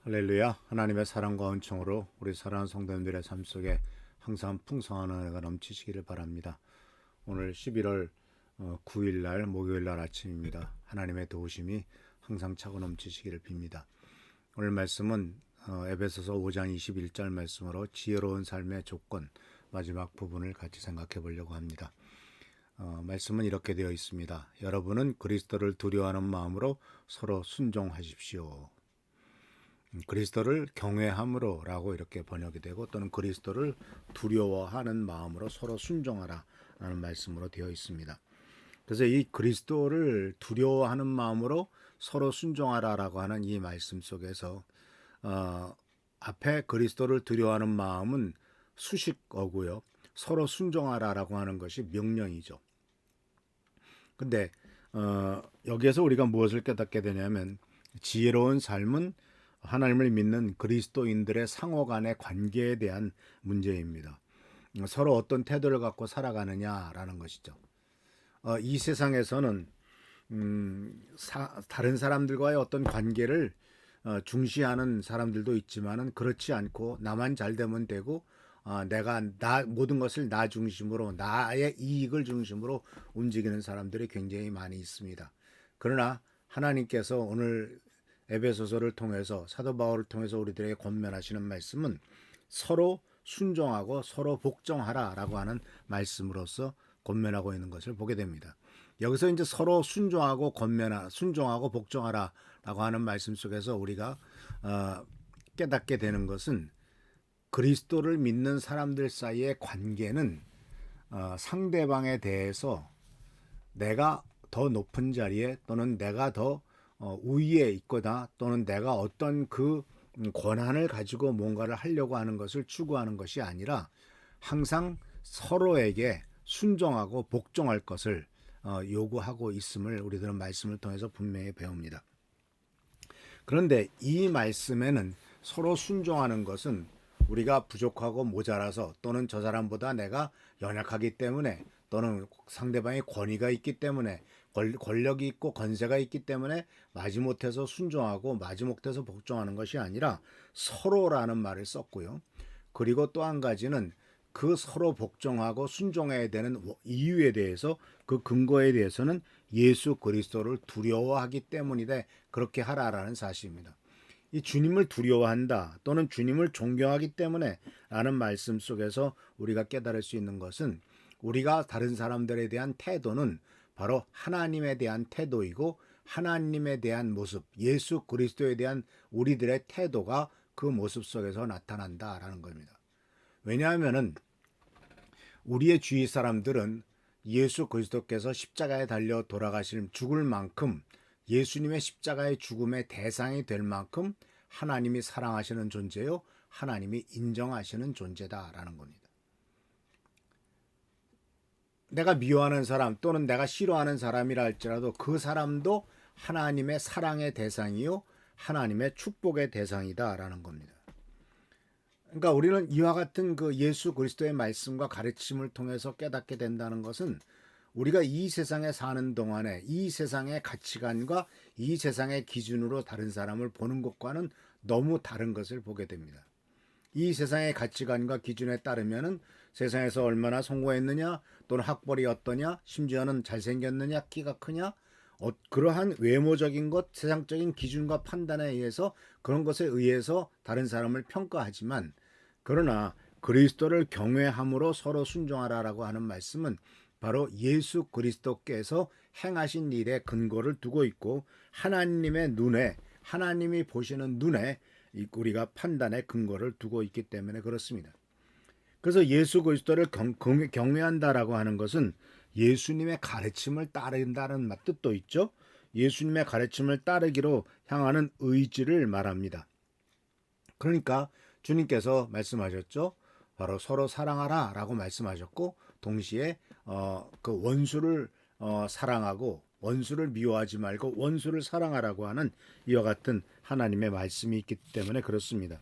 할렐루야. 하나님의 사랑과 은총으로 우리 사랑하는 성도님들의 삶 속에 항상 풍성한 은혜가 넘치시기를 바랍니다. 오늘 11월 9일 날 목요일 날 아침입니다. 하나님의 도우심이 항상 차고 넘치시기를 빕니다. 오늘 말씀은 에베소서 5장 21절 말씀으로 지혜로운 삶의 조건 마지막 부분을 같이 생각해 보려고 합니다. 말씀은 이렇게 되어 있습니다. 여러분은 그리스도를 두려워하는 마음으로 서로 순종하십시오. 그리스도를 경외함으로 라고 이렇게 번역이 되고, 또는 그리스도를 두려워하는 마음으로 서로 순종하라 라는 말씀으로 되어 있습니다. 그래서 이 그리스도를 두려워하는 마음으로 서로 순종하라 라고 하는 이 말씀 속에서 앞에 그리스도를 두려워하는 마음은 수식어고요, 서로 순종하라 라고 하는 것이 명령이죠. 근데 여기에서 우리가 무엇을 깨닫게 되냐면, 지혜로운 삶은 하나님을 믿는 그리스도인들의 상호 간의 관계에 대한 문제입니다. 서로 어떤 태도를 갖고 살아가느냐라는 것이죠. 이 세상에서는 다른 사람들과의 어떤 관계를 중시하는 사람들도 있지만은, 그렇지 않고 나만 잘 되면 되고, 모든 것을 나 중심으로, 나의 이익을 중심으로 움직이는 사람들이 굉장히 많이 있습니다. 그러나 하나님께서 오늘 에베소서를 통해서, 사도 바울을 통해서 우리들에게 권면하시는 말씀은 서로 순종하고 서로 복종하라라고 하는 말씀으로서 권면하고 있는 것을 보게 됩니다. 여기서 이제 서로 순종하고 복종하라라고 하는 말씀 속에서 우리가 깨닫게 되는 것은, 그리스도를 믿는 사람들 사이의 관계는 상대방에 대해서 내가 더 높은 자리에, 또는 내가 더 우위에 있거나, 또는 내가 어떤 그 권한을 가지고 뭔가를 하려고 하는 것을 추구하는 것이 아니라, 항상 서로에게 순종하고 복종할 것을 요구하고 있음을 우리들은 말씀을 통해서 분명히 배웁니다. 그런데 이 말씀에는 서로 순종하는 것은 우리가 부족하고 모자라서, 또는 저 사람보다 내가 연약하기 때문에, 또는 상대방의 권위가 있기 때문에, 권력이 있고 권세가 있기 때문에 마지못해서 순종하고 마지못해서 복종하는 것이 아니라, 서로라는 말을 썼고요. 그리고 또 한 가지는, 그 서로 복종하고 순종해야 되는 이유에 대해서, 그 근거에 대해서는 예수 그리스도를 두려워하기 때문이다, 그렇게 하라라는 사실입니다. 이 주님을 두려워한다, 또는 주님을 존경하기 때문에 라는 말씀 속에서 우리가 깨달을 수 있는 것은, 우리가 다른 사람들에 대한 태도는 바로 하나님에 대한 태도이고, 하나님에 대한 모습, 예수 그리스도에 대한 우리들의 태도가 그 모습 속에서 나타난다라는 겁니다. 왜냐하면은 우리의 주위 사람들은 예수 그리스도께서 십자가에 달려 돌아가실, 죽을 만큼, 예수님의 십자가의 죽음의 대상이 될 만큼 하나님이 사랑하시는 존재요, 하나님이 인정하시는 존재다라는 겁니다. 내가 미워하는 사람, 또는 내가 싫어하는 사람이라 할지라도 그 사람도 하나님의 사랑의 대상이요, 하나님의 축복의 대상이다라는 겁니다. 그러니까 우리는 이와 같은 그 예수 그리스도의 말씀과 가르침을 통해서 깨닫게 된다는 것은, 우리가 이 세상에 사는 동안에 이 세상의 가치관과 이 세상의 기준으로 다른 사람을 보는 것과는 너무 다른 것을 보게 됩니다. 이 세상의 가치관과 기준에 따르면은 세상에서 얼마나 성공했느냐, 또는 학벌이 어떠냐, 심지어는 잘생겼느냐, 키가 크냐, 그러한 외모적인 것, 세상적인 기준과 판단에 의해서, 그런 것에 의해서 다른 사람을 평가하지만, 그러나 그리스도를 경외함으로 서로 순종하라라고 하는 말씀은 바로 예수 그리스도께서 행하신 일에 근거를 두고 있고, 하나님의 눈에, 하나님이 보시는 눈에 우리가 판단의 근거를 두고 있기 때문에 그렇습니다. 그래서 예수 그리스도를 경외한다라고 하는 것은 예수님의 가르침을 따른다는 뜻도 있죠. 예수님의 가르침을 따르기로 향하는 의지를 말합니다. 그러니까 주님께서 말씀하셨죠. 바로 서로 사랑하라 라고 말씀하셨고, 동시에 그 원수를 사랑하고, 원수를 미워하지 말고 원수를 사랑하라고 하는 이와 같은 하나님의 말씀이 있기 때문에 그렇습니다.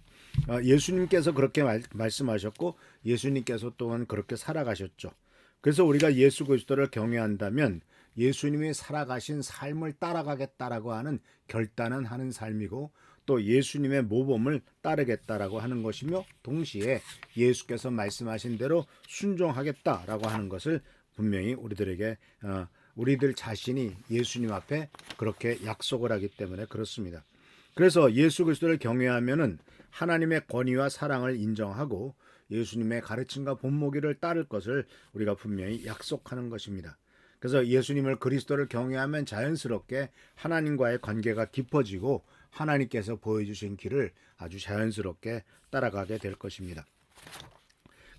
예수님께서 그렇게 말씀하셨고, 예수님께서 또한 그렇게 살아가셨죠. 그래서 우리가 예수 그리스도를 경외한다면 예수님이 살아가신 삶을 따라가겠다라고 하는 결단은 하는 삶이고, 또 예수님의 모범을 따르겠다라고 하는 것이며 동시에 예수께서 말씀하신 대로 순종하겠다라고 하는 것을 분명히 우리들에게 우리들 자신이 예수님 앞에 그렇게 약속을 하기 때문에 그렇습니다. 그래서 예수 그리스도를 경외하면은 하나님의 권위와 사랑을 인정하고 예수님의 가르침과 본보기를 따를 것을 우리가 분명히 약속하는 것입니다. 그래서 예수님을 그리스도를 경외하면 자연스럽게 하나님과의 관계가 깊어지고 하나님께서 보여주신 길을 아주 자연스럽게 따라가게 될 것입니다.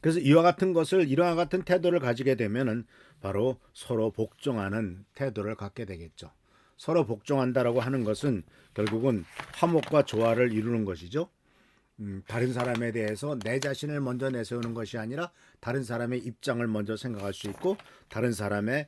그래서 이와 같은 태도를 가지게 되면은 바로 서로 복종하는 태도를 갖게 되겠죠. 서로 복종한다라고 하는 것은 결국은 화목과 조화를 이루는 것이죠. 다른 사람에 대해서 내 자신을 먼저 내세우는 것이 아니라 다른 사람의 입장을 먼저 생각할 수 있고 다른 사람의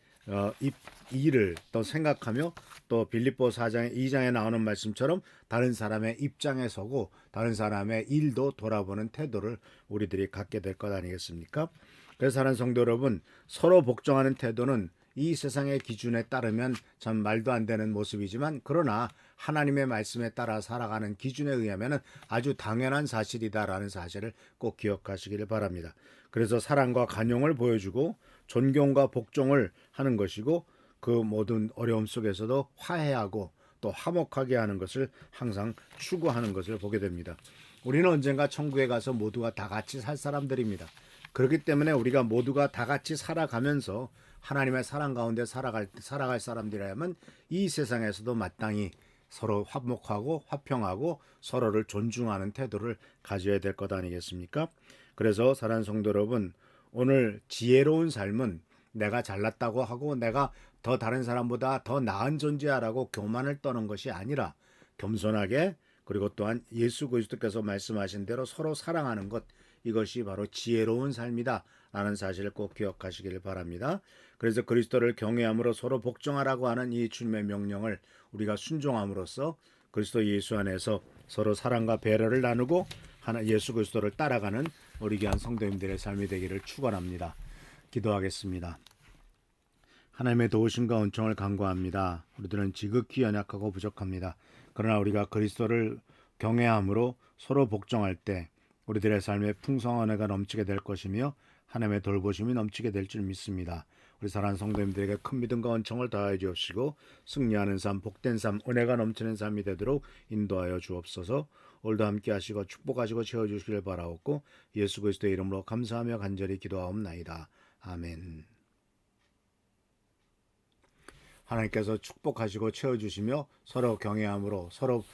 일을 또 생각하며 또 빌립보 4장 2장에 나오는 말씀처럼 다른 사람의 입장에 서고 다른 사람의 일도 돌아보는 태도를 우리들이 갖게 될 것 아니겠습니까? 그래서 사랑하는 성도 여러분, 서로 복종하는 태도는 이 세상의 기준에 따르면 참 말도 안 되는 모습이지만 그러나 하나님의 말씀에 따라 살아가는 기준에 의하면 아주 당연한 사실이다라는 사실을 꼭 기억하시기를 바랍니다. 그래서 사랑과 간용을 보여주고 존경과 복종을 하는 것이고 그 모든 어려움 속에서도 화해하고 또 화목하게 하는 것을 항상 추구하는 것을 보게 됩니다. 우리는 언젠가 천국에 가서 모두가 다 같이 살 사람들입니다. 그렇기 때문에 우리가 모두가 다 같이 살아가면서 하나님의 사랑 가운데 살아갈 사람들이라면 이 세상에서도 마땅히 서로 화목하고 화평하고 서로를 존중하는 태도를 가져야 될 것 아니겠습니까? 그래서 사랑하는 성도 여러분, 오늘 지혜로운 삶은 내가 잘났다고 하고 내가 더 다른 사람보다 더 나은 존재야라고 교만을 떠는 것이 아니라 겸손하게 그리고 또한 예수 그리스도께서 말씀하신 대로 서로 사랑하는 것, 이것이 바로 지혜로운 삶이다 라는 사실을 꼭 기억하시길 바랍니다. 그래서 그리스도를 경외함으로 서로 복종하라고 하는 이 주님의 명령을 우리가 순종함으로써 그리스도 예수 안에서 서로 사랑과 배려를 나누고 예수 그리스도를 따라가는 우리 귀한 성도님들의 삶이 되기를 축원합니다. 기도하겠습니다. 하나님의 도우심과 은총을 간구합니다. 우리들은 지극히 연약하고 부족합니다. 그러나 우리가 그리스도를 경외함으로 서로 복종할 때 우리들의 삶에 풍성한 은혜가 넘치게 될 것이며 하나님의 돌보심이 넘치게 될 줄 믿습니다. 우리 사랑하는 성도님들에게 큰 믿음과 은총을 더하여 주옵시고 승리하는 삶, 복된 삶, 은혜가 넘치는 삶이 되도록 인도하여 주옵소서. 오늘도 함께 하시고 축복하시고 채워주시길 바라옵고 예수 그리스도의 이름으로 감사하며 간절히 기도하옵나이다. 아멘. 하나님께서 축복하시고 채워주시며 서로 경외함으로 서로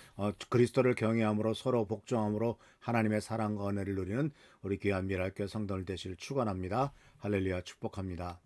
그리스도를 경외함으로 서로 복종함으로 하나님의 사랑과 은혜를 누리는 우리 귀한 미랄교회 성도들 되시길 축원합니다. 할렐루야 축복합니다.